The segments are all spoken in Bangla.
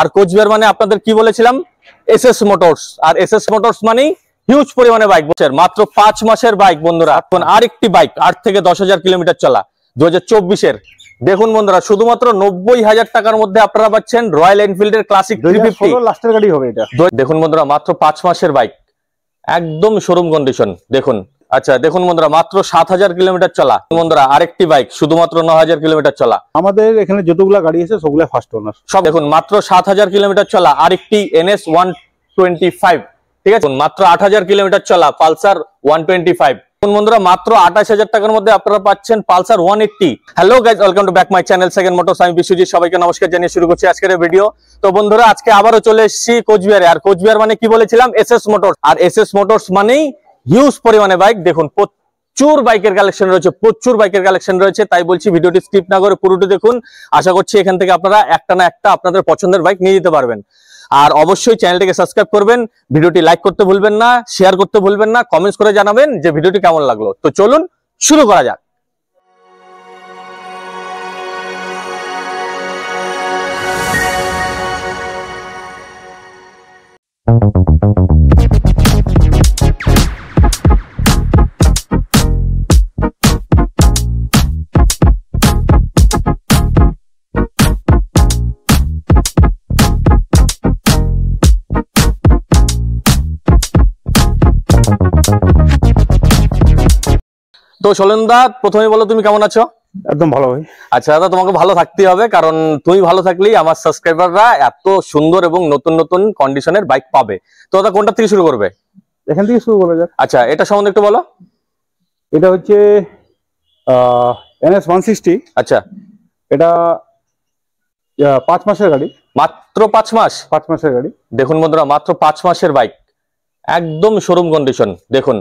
আর কোচবিহার মানে আপনাদের কি বলেছিলাম, এসএস মোটরস। আর এসএস মোটরস মানেই হিউজ পরিমাণে বাইক। মাত্র 5 মাসের বাইক বন্ধুরা। এখন আরেকটি বাইক 8 থেকে 10,000 কিলোমিটার চলা 2024-এর। দেখুন বন্ধুরা, শুধুমাত্র 90,000 টাকার মধ্যে আপনারা পাচ্ছেন রয়্যাল এনফিল্ডের ক্লাসিক 350 লাস্টের গাড়ি হবে এটা। দেখুন বন্ধুরা, মাত্র 5 মাসের বাইক, একদম শোরুম কন্ডিশন। দেখুন, আচ্ছা দেখুন বন্ধুরা, মাত্র 7,000 কিলোমিটার চলা। বন্ধুরা আরেকটি বাইক শুধুমাত্র 9,000 কিলোমিটার চলা। আমাদের এখানে যতগুলা গাড়ি আছে সবগুলা ফার্স্ট ওনার সব। দেখুন মাত্র 7,000 কিলোমিটার চলা আরেকটি NS 125, ঠিক আছে। মাত্র 8,000 কিলোমিটার চলা পালসার 125। বন্ধুরা মাত্র 28,000 টাকার মধ্যে আপনারা পাচ্ছেন Pulsar 180। Hello guys, welcome to back my channel second motors. আমি বিশ্বজিৎ, সবাইকে নমস্কার জানিয়ে শুরু করছি আজকের ভিডিও। তো বন্ধুরা আজকে আবারও চলে এসেছি কোচবিহারে। আর কোচবিহার মানে কি বলেছিলাম, এসএস মোটরস। আর এসএস মোটরস মানেই হিউজ পরিমাণে বাইক। দেখুন প্রচুর বাইকের কালেকশন রয়েছে, প্রচুর বাইকের কালেকশন রয়েছে। তাই বলছি ভিডিওটি স্কিপ না করে পুরোটি দেখুন। আশা করছি এখান থেকে আপনারা একটা না একটা আপনাদের পছন্দের বাইক নিয়ে যেতে পারবেন। আর অবশ্যই চ্যানেলটিকে সাবস্ক্রাইব করবেন, ভিডিওটি লাইক করতে ভুলবেন না, শেয়ার করতে ভুলবেন না, কমেন্টস করে জানাবেন যে ভিডিওটি কেমন লাগলো। তো চলুন শুরু করা যাক। তো সলেন্দা, প্রথমে বলো তুমি কেমন আছো? একদম ভালো ভাই। আচ্ছা দাদা, তোমাকে ভালো থাকতেই হবে, কারণ তুমি ভালো থাকলেই আমার সাবস্ক্রাইবাররা এত সুন্দর এবং নতুন নতুন কন্ডিশনের বাইক পাবে। তো দাদা কোনটা থেকে শুরু করবে? এখান থেকে শুরু করা যাক। আচ্ছা, এটা সম্বন্ধে একটু বলো। এটা হচ্ছে NS 160। আচ্ছা, এটা 5 মাসের গাড়ি। মাত্র 5 মাস? 5 মাসের গাড়ি। দেখুন বন্ধুরা, মাত্র 5 মাসের বাইক, একদম শোরুম কন্ডিশন। দেখুন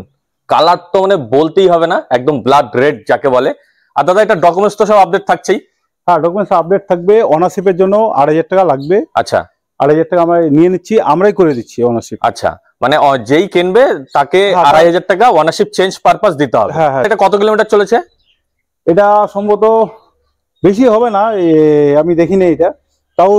কালার তো মানে বলতেই হবে না, একদম ব্লাড রেড যাকে বলে। আর দাদা এটা ডকুমেন্টস তো সব আপডেট থাকছেই? হ্যাঁ, ডকুমেন্টস আপডেট থাকবে। অনারশিপের জন্য 2,500 টাকা লাগবে। আচ্ছা, 2,500 টাকা আমরা নিয়ে নিচ্ছি, আমরাই করে দিচ্ছি অনারশিপ। আচ্ছা, মানে যেই কিনবে তাকে 2,500 টাকা ওনারশিপ চেঞ্জ পারপাস দিতে হবে। হ্যাঁ হ্যাঁ। এটা কত কিলোমিটার চলেছে? এটা সম্ভবত বেশি হবে না, আমি দেখিনি এটা, তাও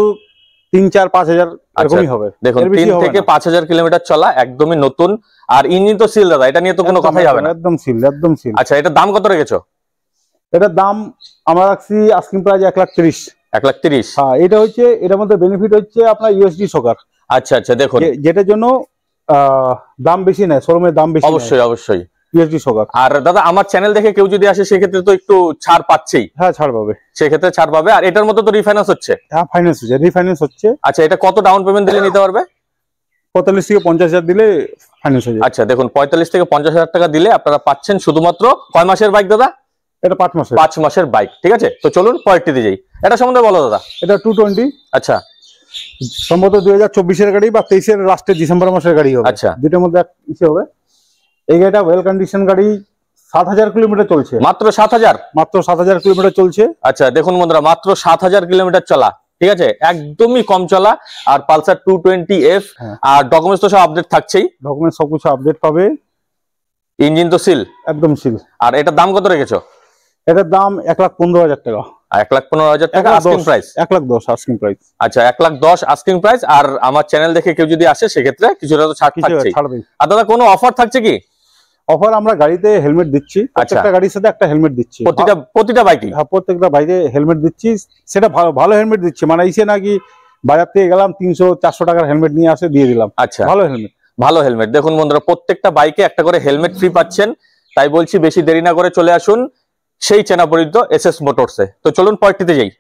3-4-5 হাজার এরকমই হবে। দেখুন 3 থেকে 5,000 কিলোমিটার চলা, একদমই নতুন। আর ইঞ্জিন তো সিল দাদা, এটা নিয়ে তো কোনো কথাই হবে না। একদম সিল, একদম সিল। আচ্ছা, এটার দাম কত রেখেছো? এটার দাম আমরা রাখছি আস্কিং প্রাইস 1,30,000। 1,30,000? হ্যাঁ, এটা হচ্ছে, এটার মধ্যে বেনিফিট হচ্ছে আপনার ইউএসডি শকার। আচ্ছা আচ্ছা, দেখুন যেটার জন্য দাম বেশি নেয়, শোরুমের দাম বেশি। অবশ্যই অবশ্যই ইউএসডি শকার। আর দাদা আমার চ্যানেল দেখে কেউ যদি আসে সেক্ষেত্রে তো একটু ছাড় পাচ্ছেই? হ্যাঁ, ছাড় পাবে, সেক্ষেত্রে ছাড় পাবে। আর এটার মধ্যে তো রিফাইন্যান্স হচ্ছে? হ্যাঁ, ফাইন্যান্স হচ্ছে, রিফাইন্যান্স হচ্ছে। আচ্ছা, এটা কত ডাউন পেমেন্ট দিলে নিতে পারবে? 45 থেকে 50,000 দিলে ফাইন্যান্স হয়ে যাবে। আচ্ছা, দেখুন 45 থেকে 50,000 টাকা দিলে আপনারা পাচ্ছেন শুধুমাত্র কয় মাসের বাইক দাদা? এটা 5 মাসের। 5 মাসের বাইক, ঠিক আছে। তো চলুন পরেরটিতে যাই। এটা সম্বন্ধে বলো দাদা। এটা 220। আচ্ছা, সম্ভবত 2024-এর গাড়ি বা 23-এর লাস্টের ডিসেম্বর মাসের গাড়ি হবে। আচ্ছা, দুটোর মধ্যে ইসে হবে। এই গাড়িটা ওয়েল কন্ডিশন গাড়ি, 7,000 কিলোমিটার চলছে। মাত্র 7,000? মাত্র 7,000 কিলোমিটার চলছে। আচ্ছা, দেখুন বন্ধুরা, মাত্র 7,000 কিলোমিটার চলা, ঠিক আছে, একদমই কম চলা। আর পালসার 220F। আর ডকুমেন্টস তো সব আপডেট থাকছেই? ডকুমেন্ট সবকিছু আপডেট পাবে। ইঞ্জিন তো সিল? একদম সিল। আর এটার দাম কত রেখেছো? এটার দাম 1,15,000 টাকা। 1,15,000 টাকা আস্কিং প্রাইস? 1,10,000 asking price. আচ্ছা, 1,10,000 আস্কিং প্রাইস। আর আমার চ্যানেল দেখে কেউ যদি আসে সেক্ষেত্রে কিছুটা তো ছাড় থাকছে। আর দাদা কোনো অফার থাকছে কি? অফার আমরা গাড়িতে হেলমেট দিচ্ছি, প্রত্যেকটা গাড়ির সাথে একটা হেলমেট দিচ্ছি। প্রতিটা বাইকে? হ্যাঁ, প্রত্যেকটা বাইকে হেলমেট দিচ্ছি। সেটা ভালো হেলমেট দিচ্ছি, মানে ইসে নাকি বাজার থেকে গেলাম 300-400 টাকার হেলমেট নিয়ে আসে দিয়ে দিলাম। আচ্ছা, ভালো হেলমেট, ভালো হেলমেট। দেখুন বন্ধুরা, প্রত্যেকটা বাইকে একটা করে হেলমেট ফ্রি পাচ্ছেন। তাই বলছি বেশি দেরি না করে চলে আসুন সেই চেনাপরিচিত এসএস মোটরসে। তো চলুন পরেরটিতে যাই।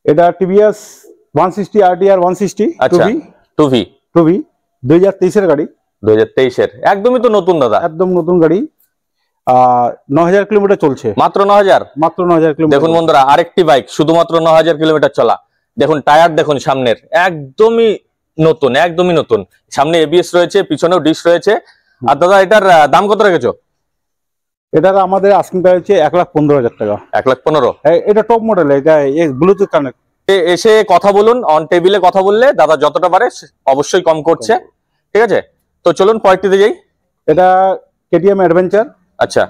এটা টিভিএস 160 RTR 160। আচ্ছা, 2V 2023-এর গাড়ি। 2023-এর, একদমই তো নতুন দাদা। একদম নতুন গাড়ি। 9,000 কিলোমিটার চলছে। মাত্র 9,000? মাত্র 9,000 কিলোমিটার। দেখুন বন্ধুরা, আরেকটি বাইক শুধুমাত্র 9,000 কিলোমিটার চলা। দেখুন টায়ার দেখুন সামনের, একদমই নতুন, একদমই নতুন। সামনে এবিএস রয়েছে, পিছনেও ডিশ রয়েছে। আর দাদা এটার দাম কত রেখেছো? এটার আমাদের আস্কিং প্রাইস হচ্ছে 1,15,000 টাকা। 1,15,000? এটা টপ মডেল, এটা ব্লুটুথ কানেক্ট। এসে কথা বলুন, অন টেবিলে কথা বললে দাদা যতটা পারে অবশ্যই কম করছে, ঠিক আছে। তো চলুন পরেরটিতে যাই। এটা কেটিএম অ্যাডভেঞ্চার। আচ্ছা,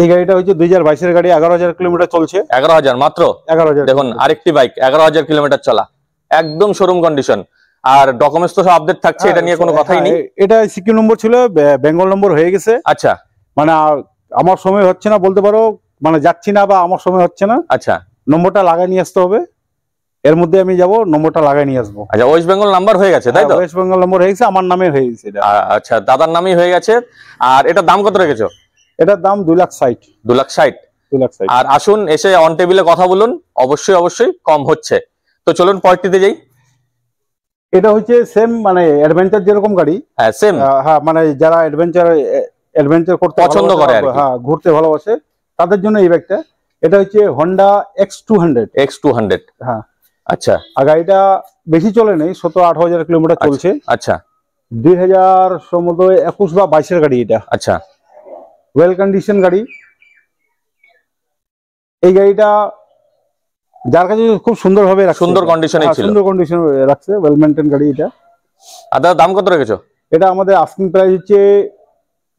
এই গাড়িটা হচ্ছে 2022 গাড়ি, 11,000 কিলোমিটার চলছে। 11,000 মাত্র। 11,000 দেখুন আরেকটি বাইক 11,000 কিলোমিটার চলা, একদম শোরুম কন্ডিশন। আর ডকুমেন্টস তো সব আপডেট থাকছে, এটা নিয়ে কোনো কথাই নেই। এটা সিকিউ নম্বর ছিল, বেঙ্গল নম্বর হয়ে গেছে। আচ্ছা, মানে আমার সময় হচ্ছে না বলতে পারো, মানে যাচ্ছি না বা আমার সময় হচ্ছে না। আচ্ছা, নম্বরটা লাগাই নিয়ে আসতে হবে, এর মধ্যে আমি যাব, নম্বরটা লাগাই নিয়ে আসবো। আচ্ছা, ওয়েস্ট বেঙ্গল নাম্বার হয়ে গেছে তাই তো? ওয়েস্ট বেঙ্গল নম্বর হয়ে গেছে, আমার নামে হয়ে গেছে এটা। আচ্ছা, দাদার নামই হয়ে গেছে। আর এটার দাম কত রেখেছো? এটার দাম 2,60,000। 2,60,000। 2,60,000। আর আসুন এসে অন টেবিলে কথা বলুন, অবশ্যই কম হচ্ছে। তো চলুন পরেরটিতে যাই। এটা হচ্ছে সেম, মানে অ্যাডভেঞ্চার যেরকম গাড়ি, হ্যাঁ সেম। হ্যাঁ, মানে যারা অ্যাডভেঞ্চার করতে পছন্দ করে আর কি। হ্যাঁ, ঘুরতে ভালোবাসে, তাদের জন্য এই বাইকটা। এটা হচ্ছে হোন্ডা X200। X200। হ্যাঁ। আচ্ছা, আর গাড়িটা বেশি চলে নেই, 17-18,000 কিলোমিটার চলছে। আচ্ছা, 2000 সম্ভবত 21 বা 22 গাড়ি এটা। আচ্ছা, ওয়েল কন্ডিশন গাড়ি। এই গাড়িটা যার কাছে খুব সুন্দরভাবে রাখছে, সুন্দর কন্ডিশনে ছিল। সুন্দর কন্ডিশন রাখছে, ওয়েল মেইনটেইন গাড়ি এটা। আর দাদা দাম কত রেখেছো? এটা আমাদের আস্কিং প্রাইস হচ্ছে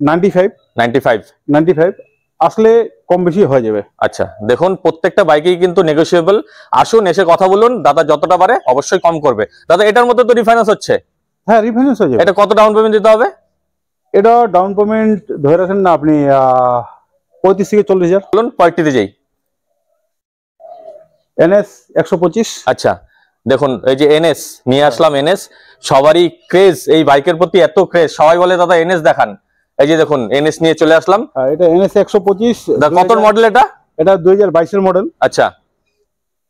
95। আসলে কম বেশি হয়ে যাবে। আচ্ছা, দেখুন প্রত্যেকটা বাইকেই কিন্তু নেগোশিয়েবল। আসুন এসে কথা বলুন, দাদা যতটা পারে অবশ্যই কম করবে। দাদা এটার মধ্যে তো রিফাইন্যান্স হচ্ছে? হ্যাঁ, রিফাইন্যান্স হয়ে যাবে। এটা কত ডাউন পেমেন্ট দিতে হবে? এটা ডাউন পেমেন্ট ধরে রাখেন না আপনি 35 থেকে 40,000। বলুন পরেরটিতে যাই। NS 125। আচ্ছা, দেখুন এই যে NS নিয়ে আসলাম। NS সবারই ক্রেজ, এই বাইকের প্রতি এত ক্রেজ, সবাই বলে দাদা NS দেখান। এই যে দেখুন NS নিয়ে চলে আসলাম। এটা NS 125। কত মডেল এটা? এটা 2022 এর মডেল। আচ্ছা,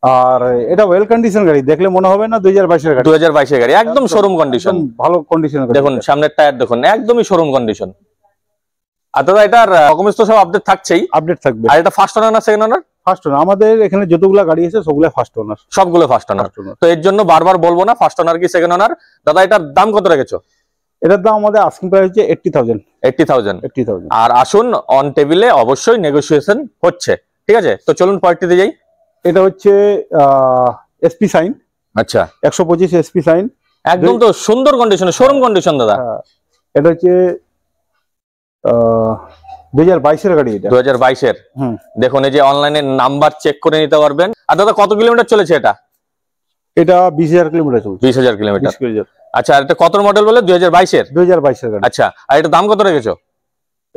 আর এটা ওয়েল কন্ডিশন গাড়ি, দেখলে মনে হবে না 2022 এর গাড়ি। 2022 এর গাড়ি, একদম শোরুম কন্ডিশন, ভালো কন্ডিশন। দেখুন সামনের টায়ার দেখুন, একদমই শোরুম কন্ডিশন। আর দাদা এটার ডকুমেন্টস তো সব আপডেট থাকছেই। আপডেট থাকবে। আর এটা ফার্স্ট ওনার না সেকেন্ড ওনার? First owner. আমাদের এখানে যতগুলা গাড়ি আছে সবগুলো ফার্স্ট ওনার। সবগুলো ফার্স্ট ওনার। তো এর জন্য বারবার বলবো না ফার্স্ট ওনার কি সেকেন্ড ওনার। দাদা এটার দাম কত রেখেছো? এটার দাম আমাদের আস্কিং প্রাইস হচ্ছে 80,000। 80,000। আর আসুন অন টেবিলে অবশ্যই নেগোসিয়েশন হচ্ছে, ঠিক আছে? তো চলুন পরেরটিতে যাই। এটা হচ্ছে SP সাইন। আচ্ছা, 125 SP সাইন, একদম তো সুন্দর কন্ডিশন, শোরুম কন্ডিশন দাদা। এটা হচ্ছে 2022 এর গাড়ি এটা। 2022 এর। দেখুন এই যে অনলাইনে নাম্বার চেক করে নিতে পারবেন। আর দাদা কত কিলোমিটার চলেছে এটা? এটা 20,000 কিলোমিটার চলছে। 20,000 কিলোমিটার। 20 কিলোমিটার। আচ্ছা, আর এটা কত মডেল বলে? 2022 এর। 2022 এর গাড়ি। আচ্ছা, আর এটা দাম কত রেখেছো?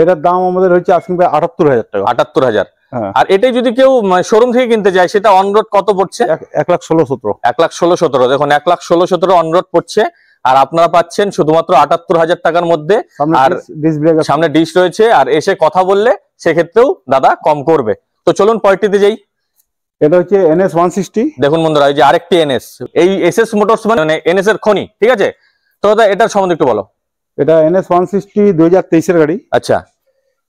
এটার দাম আমাদের হচ্ছে আস্কিং প্রাইস 78,000 টাকা। 78,000। হ্যাঁ। আর এটাই যদি কেউ শোরুম থেকে কিনতে যায় সেটা অন রোড কত পড়ছে? 1,16,17। 1,16,17। দেখুন 1,16,17 অন রোড পড়ছে। আর আপনারা পাচ্ছেন শুধুমাত্র 78,000 টাকার মধ্যে। আর সামনে ডিশ রয়েছে। আর এসে কথা বললে সেক্ষেত্রেও দাদা কম করবে। তো চলুন পরেরটিতে যাই। এটা হচ্ছে NS 160। দেখুন বন্ধুরা এই যে আরেকটি NS, এই SS মোটরস মানে NS এর খনি, ঠিক আছে? তো দাদা এটার সম্বন্ধে একটু বলো। এটা NS 160 2023 এর গাড়ি। আচ্ছা,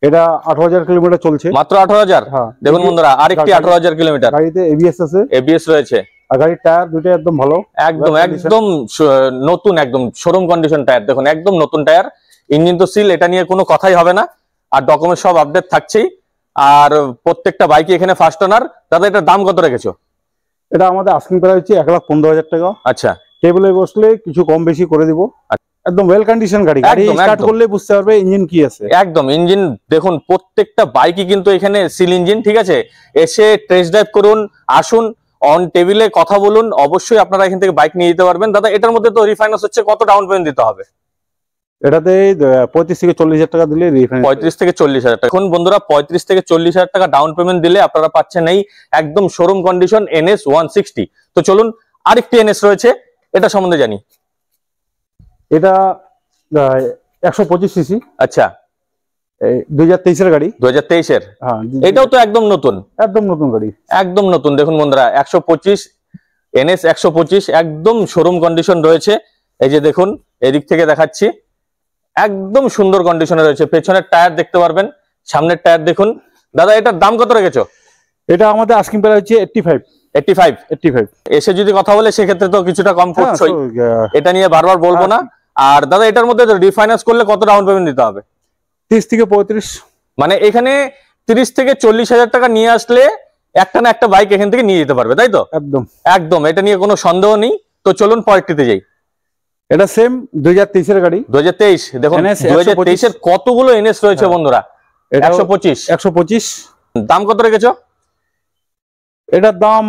এটা 18,000 কিলোমিটার চলছে। মাত্র 18,000। দেখুন বন্ধুরা আরেকটি 18,000 কিলোমিটার। গাড়িতে ABS আছে। ABS রয়েছে। আর গাড়ির টায়ার দুটো একদম ভালো, একদম নতুন, একদম শোরুম কন্ডিশন টায়ার। দেখুন একদম নতুন টায়ার। ইঞ্জিন তো সিল, এটা নিয়ে কোনো কথাই হবে না। আর ডকুমেন্ট সব আপডেট থাকছেই। আর প্রত্যেকটা বাইকই এখানে ফার্স্ট ওনার। দাদা এটার দাম কত রেখেছো? এটা আমাদের আস্কিং প্রাইস হচ্ছে 1,15,000 টাকা। আচ্ছা, টেবিলে বসলে কিছু কম বেশি করে দিব। একদম ওয়েল কন্ডিশন গাড়ি, গাড়ি স্টার্ট করলে বুঝতে পারবে ইঞ্জিন কি আছে। একদম ইঞ্জিন দেখুন, প্রত্যেকটা বাইকই কিন্তু এখানে সিল ইঞ্জিন, ঠিক আছে? এসে টেস্ট ড্রাইভ করুন, আসুন অন টেবিলে কথা বলুন, অবশ্যই আপনারা এখান থেকে বাইক নিয়ে যেতে পারবেন। দাদা এটার মধ্যে তো রিফাইন্যান্স হচ্ছে, কত ডাউন পেমেন্ট দিতে হবে? এটাতে 35 থেকে 40,000 টাকা দিলে রিফাইন্যান্স। 35 থেকে 40,000 টাকা। এখন বন্ধুরা 35 থেকে 40,000 টাকা ডাউন পেমেন্ট দিলে আপনারা পাচ্ছেন এই একদম শোরুম কন্ডিশন NS 160। তো চলুন আরেকটি NS রয়েছে, এটা সম্বন্ধে জানি। এটা 125 সিসি। আচ্ছা, 2023 এর গাড়ি। 2023 এর। হ্যাঁ, এটাও তো একদম নতুন, একদম নতুন গাড়ি, একদম নতুন। দেখুন বন্ধুরা 125 NS 125 একদম শোরুম কন্ডিশন রয়েছে। এই যে দেখুন এদিক থেকে দেখাচ্ছি, একদম সুন্দর কন্ডিশনে রয়েছে। পেছনের টায়ার দেখতে পারবেন, সামনের টায়ার দেখুন। দাদা এটার দাম কত রেখেছো? এটা আমাদের আস্কিং প্রাইস হচ্ছে 85। এসে যদি কথা বলে সেক্ষেত্রে তো কিছুটা কম করছই, এটা নিয়ে বারবার বলবো না। আর দাদা এটার মধ্যে রিফাইন্যান্স করলে কত ডাউন পেমেন্ট দিতে হবে? 30 থেকে 35। মানে এখানে 30 থেকে 40,000 টাকা নিয়ে আসলে একটা না একটা বাইক এখান থেকে নিয়ে যেতে পারবে, তাই তো? একদম একদম, এটা নিয়ে কোনো সন্দেহ নেই। তো চলুন পরেরটিতে যাই। এটা সেম 2023 এর গাড়ি। 2023। দেখুন 2023 এর কতগুলো NS রয়েছে বন্ধুরা। এটা 125। 125 দাম কত রেখেছো? এটার দাম,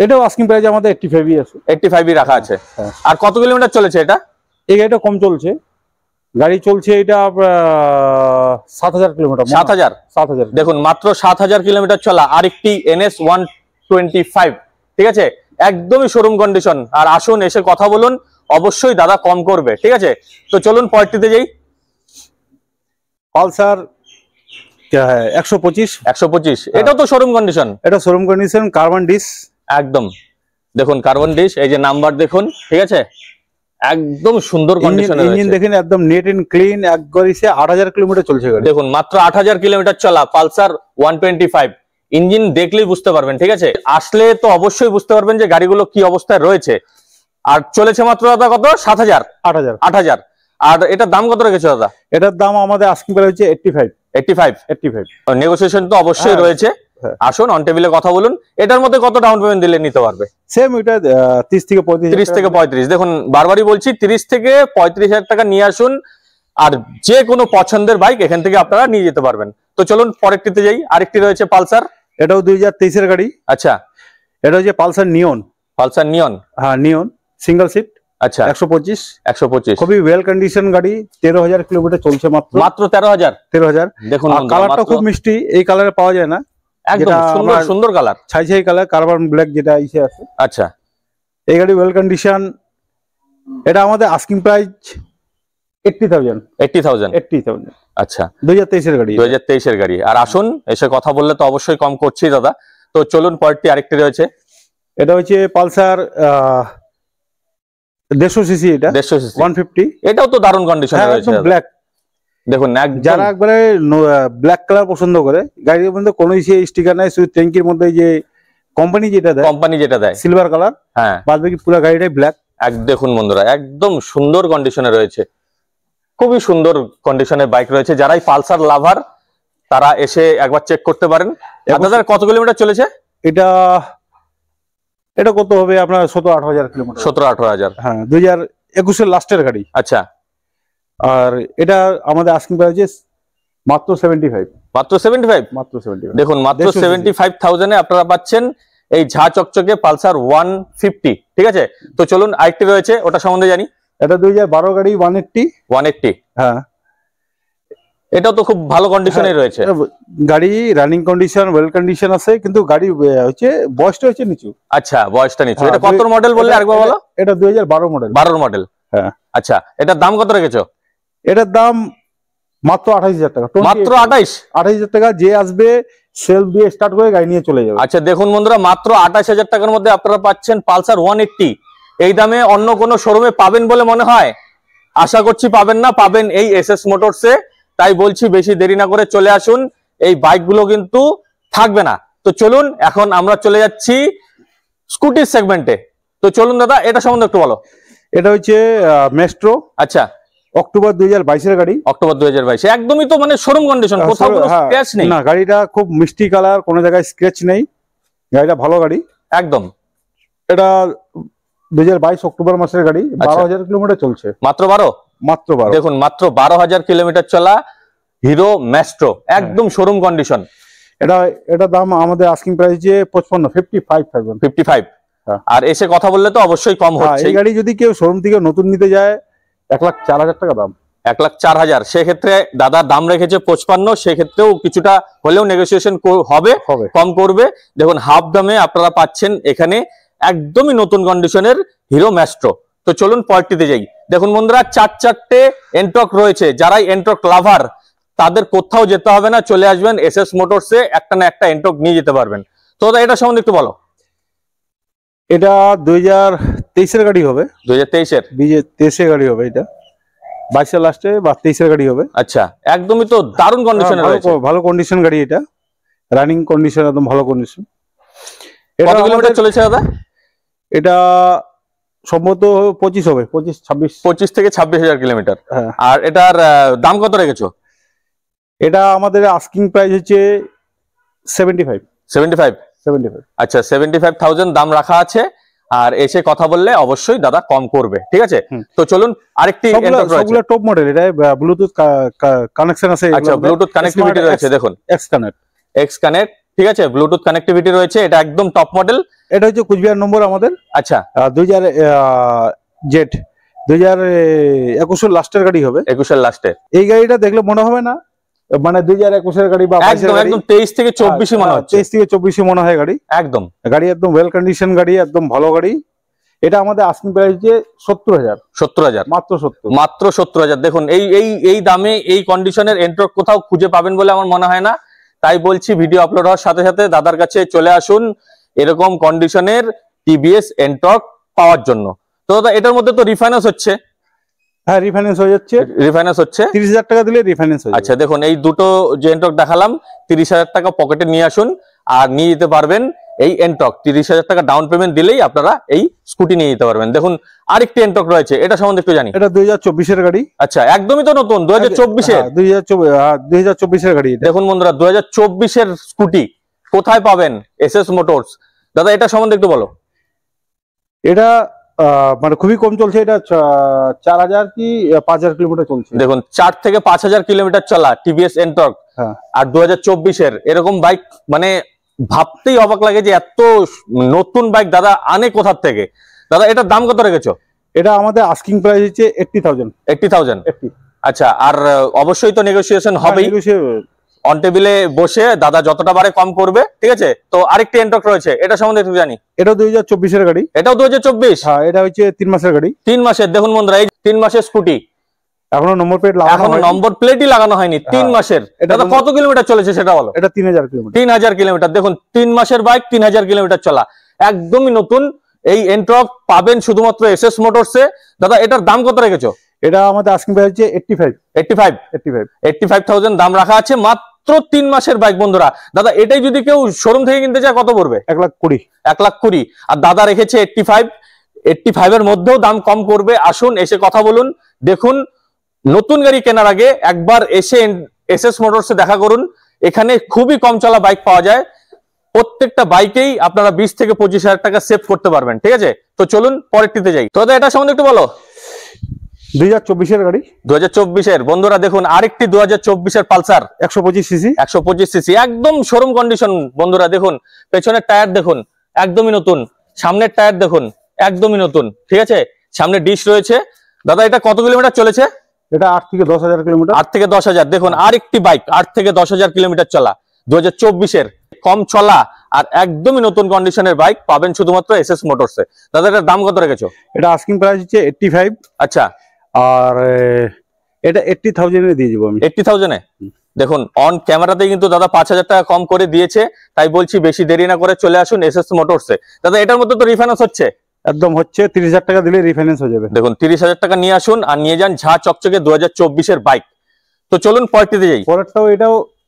এটাও আস্কিং প্রাইস আমাদের 85ই আছে। 85ই রাখা আছে। হ্যাঁ। আর কত কিলোমিটার চলেছে এটা? এই গাড়িটা কম চলছে, গাড়ি চলছে এটা 7000 কিলোমিটার। 7000। দেখুন মাত্র 7000 কিলোমিটার চলা আরেকটি NS 125, ঠিক আছে, একদমই শোরুম কন্ডিশন। আর আসুন এসে কথা বলুন, অবশ্যই দাদা কম করবে, ঠিক আছে। তো চলুন পরেরটিতে যাই। পালসার 125। এটাও তো শোরুম কন্ডিশন। এটা শোরুম কন্ডিশন, কার্বন ডিস একদম। দেখুন কার্বন ডিশ, এই যে নাম্বার দেখুন, ঠিক আছে, একদম সুন্দর কন্ডিশনে ইঞ্জিন রয়েছে। দেখেন একদম নেট এন্ড ক্লিন, একবারে 8000 কিলোমিটার চলছে গাড়ি। দেখুন মাত্র 8000 কিলোমিটার চলা পালসার 125। ইঞ্জিন দেখলেই বুঝতে পারবেন, ঠিক আছে, আসলে তো অবশ্যই বুঝতে পারবেন যে গাড়িগুলো কি অবস্থায় রয়েছে। আর চলেছে মাত্র দাদা কত? 7000। 8000। আর এটার দাম কত রেখেছো দাদা? এটার দাম আমাদের আস্কিং প্রাইস হচ্ছে 85। নেগোসিয়েশন তো অবশ্যই রয়েছে। আসুন অন টেবিলে কথা বলুন। এটার মধ্যে কত ডাউন পেমেন্ট দিলে নিতে পারবে? সেম এটা 30 থেকে 35। 30 থেকে 35। দেখুন বারবারই বলছি 30 থেকে 35,000 টাকা নিয়ে আসুন, আর যে কোনো পছন্দের বাইক এখান থেকে আপনারা নিয়ে যেতে পারবেন। তো চলুন পরেরটিতে যাই। আরেকটি রয়েছে পালসার, এটাও 2023 এর গাড়ি। আচ্ছা, এটা হচ্ছে পালসার নিয়ন। হ্যাঁ, নিয়ন সিঙ্গেল সিট। আচ্ছা, 125। খুবই ওয়েল কন্ডিশন গাড়ি, 13,000 কিলোমিটার চলছে মাত্র 13,000। দেখুন কালারটা খুব মিষ্টি, এই কালারে পাওয়া যায় না, একদম সুন্দর সুন্দর কালার, ছাই কালার, কার্বন ব্ল্যাক যেটা ইসে আছে। আচ্ছা, এই গাড়ি ওয়েল কন্ডিশন। এটা আমাদের আস্কিং প্রাইস 80,000। আচ্ছা, 2023 এর গাড়ি। 2023 এর গাড়ি। আর আসুন এসে কথা বললে তো অবশ্যই কম করছি দাদা। তো চলুন পরেরটি আরেকটি রয়েছে, এটা হচ্ছে পালসার 150 সিসি। এটা 150 সিসি 150। এটাও তো দারুণ কন্ডিশনে রয়েছে ব্ল্যাক। দেখুন যারা একবারে ব্ল্যাক কালার পছন্দ করে, গাড়ির মধ্যে কোনো স্টিকার নাই, শুধু ট্যাঙ্কির মধ্যে যে কোম্পানি যেটা দেয় সিলভার কালার, হ্যাঁ, বাদ বাকি পুরো গাড়িটাই ব্ল্যাক। দেখুন বন্ধুরা একদম সুন্দর কন্ডিশনে রয়েছে, খুবই সুন্দর কন্ডিশনের বাইক রয়েছে। যারাই পালসার লাভার তারা এসে একবার চেক করতে পারেন। আপনাদের কত কিলোমিটার চলেছে? এটা কত হবে আপনার? 17-18 কিলোমিটার। 17-18,000। হ্যাঁ, 2021 এর লাস্টের গাড়ি। আচ্ছা, আর এটা আমাদের আস্কিং প্রাইস মাত্র 75। মাত্র 75। দেখুন মাত্র 75,000 এ আপনারা পাচ্ছেন এই ঝা চকচকে পালসার 150, ঠিক আছে। তো চলুন আরেকটি রয়েছে, ওটা সম্বন্ধে জানি। এটা 2012 গাড়ি 180। হ্যাঁ, এটাও তো খুব ভালো কন্ডিশনে রয়েছে। গাড়ি রানিং কন্ডিশন, ওয়েল কন্ডিশন আছে, কিন্তু গাড়ি হচ্ছে বয়সটা হচ্ছে নিচু। আচ্ছা, বয়সটা নিচু। এটা কত মডেল বললে আরেকবার বলো? এটা 2012 মডেল। 12 মডেল। হ্যাঁ। আচ্ছা, এটার দাম কত রেখেছো? এটার দাম মাত্র 28,000 টাকা। মাত্র 28,000 টাকা। যে আসবে সেলফ দিয়ে স্টার্ট করে গাড়ি নিয়ে চলে যাবে। আচ্ছা, দেখুন বন্ধুরা মাত্র 28,000 টাকার মধ্যে আপনারা পাচ্ছেন পালসার 180। এই দামে অন্য কোনো শোরুমে পাবেন বলে মনে হয়? আশা করছি পাবেন না, পাবেন এই এসএস মোটরসে। তাই বলছি বেশি দেরি না করে চলে আসুন, এই বাইকগুলো কিন্তু থাকবে না। তো চলুন এখন আমরা চলে যাচ্ছি স্কুটির সেগমেন্টে। তো চলুন দাদা এটা সম্বন্ধে একটু বলো। এটা হচ্ছে মেস্ট্রো। আচ্ছা, অক্টোবর 2022 এর গাড়ি। অক্টোবর 2022, একদমই তো মানে শোরুম কন্ডিশন, কোথাও কোনো স্ক্র্যাচ নেই। না, গাড়িটা খুব মিষ্টি কালার, কোনো জায়গায় স্ক্র্যাচ নেই, গাড়িটা ভালো গাড়ি একদম। এটা 2022 অক্টোবর মাসের গাড়ি। 12,000 কিলোমিটার চলছে। মাত্র 12। দেখুন মাত্র 12,000 কিলোমিটার চলা হিরো মেস্ট্রো, একদম শোরুম কন্ডিশন। এটা দাম আমাদের আস্কিং প্রাইস যে 55। আর এসে কথা বললে তো অবশ্যই কম হচ্ছে। এই গাড়ি যদি কেউ শোরুম থেকে নতুন নিতে যায় 1,04,000 টাকা দাম। 1,04,000। সেক্ষেত্রে দাদা দাম রেখেছে 55, সেক্ষেত্রেও কিছুটা হলেও নেগোসিয়েশন হবে, কম করবে। দেখুন হাফ দামে আপনারা পাচ্ছেন এখানে একদমই নতুন কন্ডিশনের হিরো মেস্ট্রো। তো চলুন পরেরটিতে যাই। দেখুন বন্ধুরা 4 এন্ট্রক রয়েছে। যারাই এন্ট্রক লাভার তাদের কোথাও যেতে হবে না, চলে আসবেন এসএস মোটরসে, একটা না একটা এন্ট্রক নিয়ে যেতে পারবেন। তো এটা সম্বন্ধে একটু বলো। এটা 2023 এর গাড়ি হবে। 2023 এর গাড়ি হবে। এটা 22 এর লাস্টে বা 23 এর গাড়ি হবে। আচ্ছা, একদমই তো দারুণ কন্ডিশনে রয়েছে, ভালো কন্ডিশন গাড়ি। এটা রানিং কন্ডিশন, একদম ভালো কন্ডিশন। কত কিলোমিটার চলেছে দাদা? এটা সম্ভবত 25 হবে, 25 থেকে 26,000 কিলোমিটার। হ্যাঁ। আর এটার দাম কত রেখেছো? এটা আমাদের আস্কিং প্রাইস হচ্ছে 75। আচ্ছা, 75,000 দাম রাখা আছে। আর এসে কথা বললে অবশ্যই দাদা কম করবে, ঠিক আছে। তো চলুন আরেকটি এন্টক রয়েছে, সবগুলো টপ মডেল, এটা ব্লুটুথ কানেকশন আছে। আচ্ছা, ব্লুটুথ কানেক্টিভিটি রয়েছে, দেখুন এক্স কানেক্ট, ঠিক আছে, ব্লুটুথ কানেক্টিভিটি রয়েছে, এটা একদম টপ মডেল। এটা হচ্ছে কুচবিহার নম্বর আমাদের। আচ্ছা, 2021 লাস্টের গাড়ি হবে, 21 লাস্টে। এই গাড়িটা দেখলে মনে হবে না মানে 2021 গাড়ি বা একদম 23 থেকে 24 মনে হচ্ছে, 23 থেকে 24 মনে হয় গাড়ি। একদম ওয়েল কন্ডিশন গাড়ি, একদম ভালো গাড়ি। এটা আমাদের আস্কিং প্রাইস যে 70,000 মাত্র 70,000। দেখুন এই দামে এই কন্ডিশনের এন্ট্রক কোথাও খুঁজে পাবেন বলে আমার মনে হয় না। তাই বলছি ভিডিও আপলোড হওয়ার সাথে সাথে দাদার কাছে চলে আসুন এরকম কন্ডিশনের টিভিএস এন্ট্রক পাওয়ার জন্য। তো দাদা এটার মধ্যে তো রিফাইন্যান্স হচ্ছে? হ্যাঁ, রিফাইন্যান্স হচ্ছে 30,000 টাকা দিলে রিফাইন্যান্স হয়ে যাবে। আচ্ছা, দেখুন এই দুটো যে এন্ট্রক দেখালাম, 30,000 টাকা পকেটে নিয়ে আসুন আর নিয়ে যেতে পারবেন এই এন্ট্রক। 30,000 টাকা ডাউন পেমেন্ট দিলেই আপনারা এই স্কুটি নিয়ে যেতে পারবেন। দেখুন আরেকটি এন্ট্রক রয়েছে, এটা সম্বন্ধে একটু জানি। এটা 2024 গাড়ি। আচ্ছা, একদমই তো নতুন, 2024 গাড়ি। দেখুন বন্ধুরা, 2024 স্কুটি কোথায় পাবেন? SS motors. দাদা এটা সম্বন্ধে একটু বলো। এটা মানে খুবই কম চলছে, এটা 4,000 কি 5,000 কিলোমিটার চলছে। দেখুন 4 থেকে 5,000 কিলোমিটার চলা টিভিএস এন্টর্ক, আর 2024 এরকম বাইক মানে ভাবতেই অবাক লাগে যে এত নতুন বাইক দাদা আনে কোথা থেকে। দাদা এটার দাম কত রেখেছো? এটা আমাদের আস্কিং প্রাইস হচ্ছে 80,000। আচ্ছা, আর অবশ্যই তো নেগোসিয়েশন হবেই, অন টেবিলে বসে দাদা যতটা পারে কম করবে, ঠিক আছে। তো আরেকটি এন্টক রয়েছে, এটা সম্বন্ধে একটু জানি। এটা 2024 গাড়ি। এটাও 2024? হ্যাঁ, এটা হচ্ছে 3 মাসের গাড়ি। 3 মাসের। দেখুন বন্ধুরা, এই 3 মাসের স্কুটি, এখনো নম্বর প্লেটই লাগানো হয়নি। 3 মাসের। এটা কত কিলোমিটার চলেছে সেটা বলো। এটা 3,000 কিলোমিটার। 3,000 কিলোমিটার। দেখুন 3 মাসের বাইক, 3,000 কিলোমিটার চলা, একদমই নতুন। এই এন্টক পাবেন শুধুমাত্র এসএস মোটরসে। দাদা এটার দাম কত রেখেছো? এটা আমাদের আস্কিং প্রাইস হচ্ছে 85,000 দাম রাখা আছে, মাত্র 3 মাসের বাইক বন্ধুরা। দাদা এটাই যদি কেউ শোরুম থেকে কিনতে চায় কত পড়বে? 1,20,000। আর দাদা রেখেছে 85 এর মধ্যেও দাম কম করবে। আসুন এসে কথা বলুন। দেখুন নতুন গাড়ি কেনার আগে একবার এসে এসএস মোটরসে দেখা করুন। এখানে খুবই কম চলা বাইক পাওয়া যায়, প্রত্যেকটা বাইকেই আপনারা 20 থেকে 25,000 টাকা সেভ করতে পারবেন, ঠিক আছে। তো চলুন পরেরটিতে যাই। তো দাদা এটা সম্বন্ধে একটু বলো। 2024 গাড়ি। 2024 বন্ধুরা। দেখুন আরেকটি 2024 পালসার 125 সিসি, একদম শোরুম কন্ডিশন বন্ধুরা। দেখুন পেছনের টায়ার দেখুন একদমই নতুন, সামনের টায়ার দেখুন একদমই নতুন, ঠিক আছে। সামনে ডিশ রয়েছে। দাদা এটা কত কিলোমিটার চলেছে? এটা 8 থেকে 10,000 কিলোমিটার। 8 থেকে 10,000। দেখুন আরেকটি বাইক 8 থেকে 10,000 কিলোমিটার চলা, 2024 কম চলা আর একদমই নতুন কন্ডিশনের বাইক পাবেন শুধুমাত্র এসএস মোটরসে। দাদা এটার দাম কত রেখেছো? এটা আস্কিং প্রাইস হচ্ছে 85। আচ্ছা, আর এটা 80,000 এ দিয়ে দিব আমি। 80,000 এ? দেখুন অন ক্যামেরাতে কিন্তু দাদা 5,000 টাকা কম করে দিয়েছে। তাই বলছি বেশি দেরি না করে চলে আসুন এসএস মোটরসে। দাদা এটার মধ্যে তো রিফাইন্যান্স হচ্ছে? একদম হচ্ছে, 30,000 টাকা দিলে রিফাইন্যান্স হয়ে যাবে। দেখুন 30,000 টাকা নিয়ে আসুন আর নিয়ে যান ঝা চকচকে 2024 বাইক। তো চলুন পরেরটিতে যাই। পরেরটাও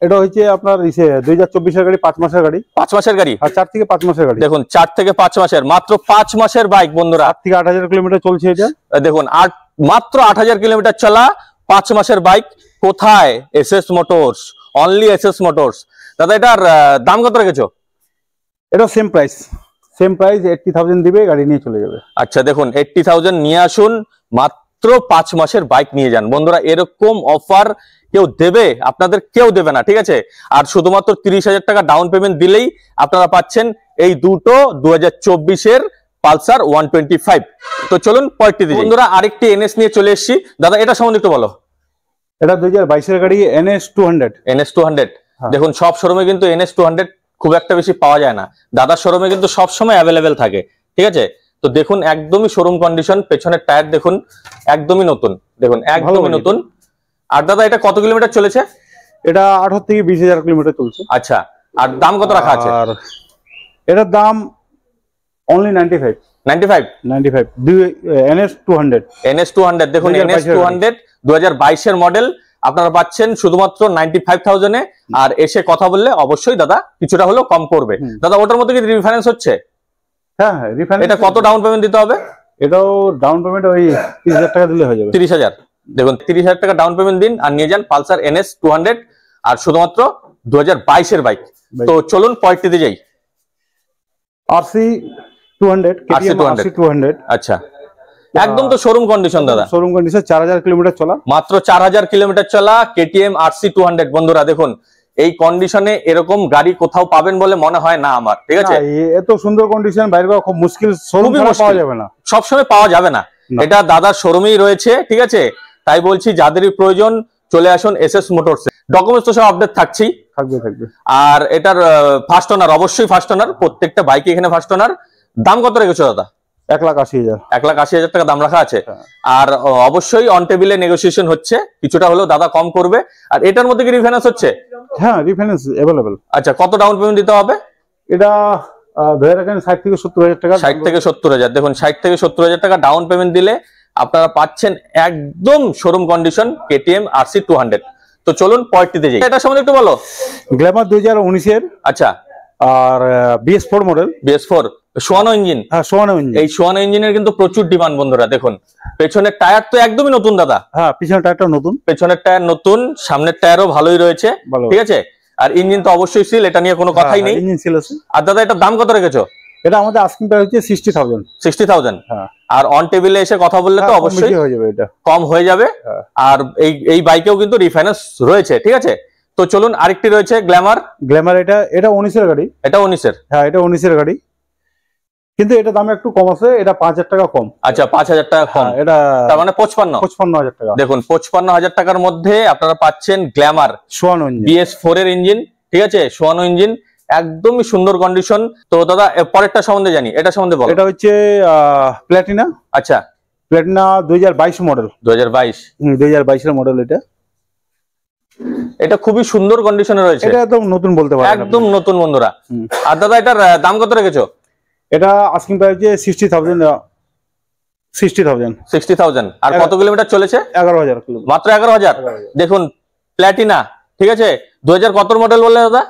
এটা হচ্ছে আপনার 2024 গাড়ি, 5 মাসের গাড়ি। 5 মাসের গাড়ি আর 4 থেকে 5 মাসের গাড়ি। দেখুন 4 থেকে 5 মাসের, মাত্র 5 মাসের বাইক বন্ধুরা। 8 থেকে 8,000 কিলোমিটার চলছে এটা। দেখুন মাত্র 8,000 কিলোমিটার চলা 5 মাসের বাইক। কোথায়? SS motors, only SS motors. দাদা এটার দাম কত রেখেছো? এটা সেম প্রাইস 80,000 দিবে, গাড়ি নিয়ে চলে যাবে। আচ্ছা, দেখুন 80,000 নিয়ে আসুন, মাত্র 5 মাসের বাইক নিয়ে যান বন্ধুরা। এরকম অফার কেউ দেবে? আপনাদের কেউ দেবে না, ঠিক আছে। আর শুধুমাত্র 30,000 টাকা ডাউন পেমেন্ট দিলেই আপনারা পাচ্ছেন এই দুটো 2024 পালসার 125। তো চলুন পরেরটিতে বন্ধুরা, আরেকটি এনএস নিয়ে চলে এসেছি। দাদা এটা সম্বন্ধে একটু বলো। এটা 2022 গাড়ি, NS200। দেখুন সব শোরুমে কিন্তু NS200 খুব একটা বেশি পাওয়া যায় না, দাদার শোরুমে কিন্তু সব সময় অ্যাভেলেবেল থাকে, ঠিক আছে। তো দেখুন একদমই শোরুম কন্ডিশন, পেছনের টায়ার দেখুন একদমই নতুন, দেখুন একদমই নতুন। আর দাদা এটা কত কিলোমিটার চলেছে? এটা 18 থেকে 20,000 কিলোমিটার চলছে। আচ্ছা, আর দাম কত রাখা আছে? আর এটার দাম অনলি 95। NS200। দেখুন NS200 2022 এর মডেল আপনারা পাচ্ছেন শুধুমাত্র 95,000 এ। আর এসে কথা বললে অবশ্যই দাদা কিছুটা হলেও কম করবে। দাদা ওটার মধ্যে কি রিফাইন্যান্স হচ্ছে? হ্যাঁ, রিফাইন্যান্স। এটা কত ডাউন পেমেন্ট দিতে হবে? এটাও ডাউন পেমেন্ট ওই 30,000 টাকা দিলে হয়ে যাবে। 30,000। দেখুন 30,000 টাকা ডাউন পেমেন্ট দিন আর নিয়ে যান পালসার NS200, আর শুধুমাত্র 2022 এর বাইক। তো চলুন পরেরটিতে যাই। RC 200 KTM RC 200। আচ্ছা, একদম তো শোরুম কন্ডিশন দাদা, শোরুম কন্ডিশন, 4000 কিলোমিটার চলা, মাত্র 4000 কিলোমিটার চলা KTM RC 200। বন্ধুরা দেখুন, এই কন্ডিশনে এরকম গাড়ি কোথাও পাবেন বলে মনে হয় না আমার, ঠিক আছে? এত সুন্দর কন্ডিশন বাইরে পাওয়া খুব মুশকিল, শোরুম পাওয়া যাবে না, সবসময় পাওয়া যাবে না। এটা দাদার শোরুমেই রয়েছে, ঠিক আছে? তাই বলছি যাদেরই প্রয়োজন চলে আসুন এসএস মোটরস। ডকুমেন্টস তো সব আপডেট থাকছে। আর এটার ফার্স্ট ওনার, অবশ্যই ফার্স্ট ওনার, প্রত্যেকটা বাইকে এখানে ফার্স্ট ওনার। দাম কত রেখেছো দাদা? 1,80,000। 1,80,000 টাকা দাম রাখা আছে। আর অবশ্যই অন টেবিলে নেগোসিয়েশন হচ্ছে, কিছুটা হলেও দাদা কম করবে। আর এটার মধ্যে কি রিফাইন্যান্স হচ্ছে? হ্যাঁ, রিফাইন্যান্স अवेलेबल। আচ্ছা, কত ডাউন পেমেন্ট দিতে হবে? এটা ধরে রাখেন 60 থেকে 70,000 টাকা। 60 থেকে 70,000। দেখুন, 60 থেকে 70,000 টাকা ডাউন পেমেন্ট দিলে আপনারা পাচ্ছেন একদম শোরুম কন্ডিশন KTM RC 200। তো চলুন পরেরটিতে যাই। এটা সম্বন্ধে একটু বলো। গ্ল্যামার 2019 এর। আচ্ছা, আর BS4 মডেল। BS4 সোয়ানো engine. হ্যাঁ, সোয়ানো ইঞ্জিন। এই সোয়ানো ইঞ্জিনের কিন্তু প্রচুর ডিমান্ড বন্ধুরা। দেখুন, পেছনের টায়ার তো একদমই নতুন দাদা। হ্যাঁ, পিছনের টায়ারটা নতুন, পেছনের টায়ার নতুন, সামনের টায়ারও ভালোই রয়েছে, ঠিক আছে? আর ইঞ্জিন তো অবশ্যই সিল, এটা নিয়ে কোনো কথাই নেই। ইঞ্জিন সিল আছে। আর দাদা এটার দাম কত রেখেছো? এটা আমাদের আস্কিং প্রাইস হচ্ছে 60,000। 60,000। হ্যাঁ। আর অন টেবিলে এসে কথা বললে তো অবশ্যই হয়ে যাবে, এটা কম হয়ে যাবে। আর এই বাইকেও কিন্তু রিফাইন্যান্স রয়েছে, ঠিক আছে? তো চলুন, আরেকটি রয়েছে গ্ল্যামার। গ্ল্যামার এটা 19 এর গাড়ি। এটা 19 এর? হ্যাঁ, এটা 19 এর গাড়ি, কিন্তু এটা দাম একটু কম আছে, এটা 5,000 টাকা কম। আচ্ছা, 5,000 টাকা কম। এটা তার মানে 55,000 টাকা। দেখুন, 55,000 টাকার মধ্যে আপনারা পাচ্ছেন গ্ল্যামার সোয়ানো ইঞ্জিন, BS4 এর ইঞ্জিন, ঠিক আছে? সোয়ানো ইঞ্জিন, একদমই সুন্দর কন্ডিশন। তো দাদা পরেরটা সম্বন্ধে জানি, এটা সম্বন্ধে বলো। এটা হচ্ছে প্ল্যাটিনা। আচ্ছা, প্ল্যাটিনা 2022 মডেল। 2022। 2022 এর মডেল। এটা খুবই সুন্দর কন্ডিশনে রয়েছে। এটা একদম নতুন বলতে পারেন, একদম নতুন বন্ধুরা। আর দাদা এটার দাম কত রেখেছো? এটা আস্কিং প্রাইস যে 60,000। 60,000। আর কত কিলোমিটার চলেছে? 11,000 কিলোমিটার, মাত্র 11,000। দেখুন, প্ল্যাটিনা, ঠিক আছে? 2000 কত মডেল বললে দাদা?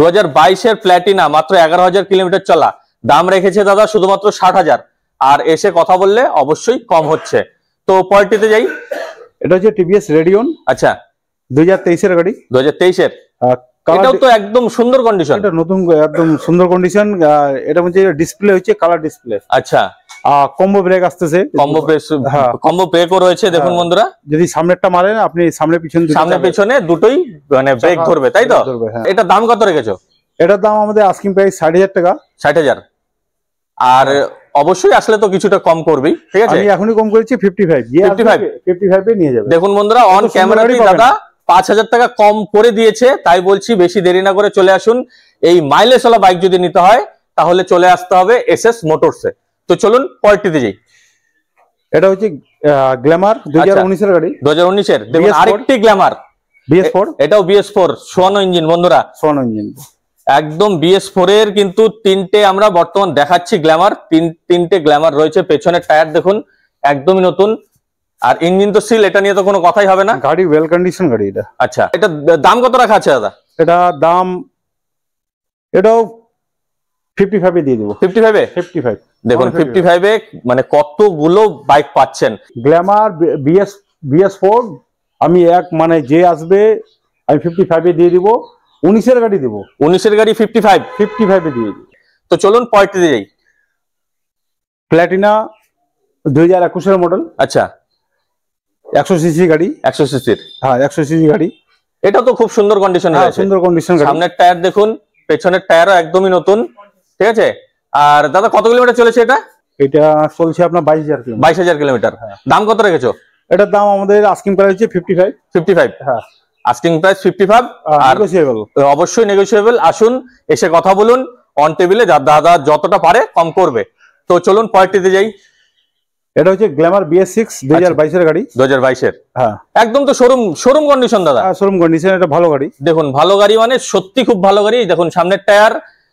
2022 এর প্ল্যাটিনা, মাত্র 11,000 কিলোমিটার চলা। দাম রেখেছে দাদা শুধুমাত্র 60,000। আর এসে কথা বললে অবশ্যই কম হচ্ছে। তো পরেরটিতে যাই। এটা হচ্ছে টিভিএস রেডিয়ন। আচ্ছা, 2023 এর গাড়ি। 2023 এর? এটাও তো একদম সুন্দর কন্ডিশন। এটা নতুন, একদম সুন্দর কন্ডিশন। এটা হচ্ছে ডিসপ্লে হচ্ছে কালার ডিসপ্লে। আচ্ছা, কম্বো ব্রেক আসতেছে, কম্বো ব্রেকও রয়েছে। দেখুন বন্ধুরা, যদি সামনেরটা মারেন আপনি সামনে পিছনে দুটোই মানে ব্রেক ধরবে, তাই তো? এটা দাম কত রেখেছো? এটার দাম আমাদের আস্কিং প্রাইস 60,000 টাকা। 60,000। আর অবশ্যই আসলে তো কিছুটা কম করবি, ঠিক আছে? আমি এখনই কম করেছি 55 এ নিয়ে যাবে। দেখুন বন্ধুরা, অন ক্যামেরাতেই দাদা 5,000 টাকা কম করে দিয়েছে। তাই বলছি, বেশি দেরি না করে চলে আসুন। এই মাইলেজ ওয়ালা বাইক যদি নিতে হয় তাহলে চলে আসতে হবে এসএস মোটরসে। তো চলুন পরেরটিতে যাই। এটা হচ্ছে গ্ল্যামার 2019 এর গাড়ি। 2019 এর। দেখুন, আরেকটি গ্ল্যামার BS4। এটাও BS4 সোয়ানো ইঞ্জিন বন্ধুরা। সোয়ানো ইঞ্জিন, একদম BS4 এর কিন্তু তিনটে আমরা বর্তমান দেখাচ্ছি গ্ল্যামার। তিনটে গ্ল্যামার রয়েছে। পেছনের টায়ার দেখুন একদমই নতুন। আর ইঞ্জিন তো সিল, এটা নিয়ে তো কোনো কথাই হবে না। গাড়ি ওয়েল কন্ডিশন গাড়ি এটা। আচ্ছা, এটা দাম কত রাখা আছে দাদা? এটা দাম এটাও 55 এ দিয়ে দেবো। 55 দেখুন, 55 এ মানে কতগুলো বাইক পাচ্ছেন। গ্ল্যামার BS4 আমি মানে যে আসবে আমি 55 এ দিয়ে দিব। 19 এর গাড়ি দিব। 19 এর গাড়ি 55 এ দিয়ে দিব। তো চলুন পরেরটিতে যাই। প্ল্যাটিনা 2021 এর মডেল। আচ্ছা, 100 সিসি গাড়ি। 100 সিসির? হ্যাঁ, 100 সিসি গাড়ি। এটা তো খুব সুন্দর কন্ডিশনে আছে। সুন্দর কন্ডিশন গাড়ি। সামনের টায়ার দেখুন, পেছনের টায়ারও একদমই নতুন, ঠিক আছে? আর দাদা কত কিলোমিটার চলেছে এটা? এটা চলছে আপনার 22,000 কিলোমিটার। 22,000 কিলোমিটার। দাম কত রেখেছো? এটার দাম আমাদের আস্কিং প্রাইস হচ্ছে 55। হ্যাঁ, আস্কিং প্রাইস 55। আর অবশ্যই নেগোশিয়েবল। আসুন, এসে কথা বলুন। অন টেবিলে দাদা যতটা পারে কম করবে। তো চলুন পরেরটিতে যাই। এটা হচ্ছে গ্ল্যামার BS6 2022 এর গাড়ি। 2022 এর? হ্যাঁ, একদম তো শোরুম কন্ডিশন দাদা। Showroom condition. এটা ভালো গাড়ি। দেখুন, ভালো গাড়ি মানে সত্যি খুব ভালো গাড়ি। দেখুন সামনের টায়ার,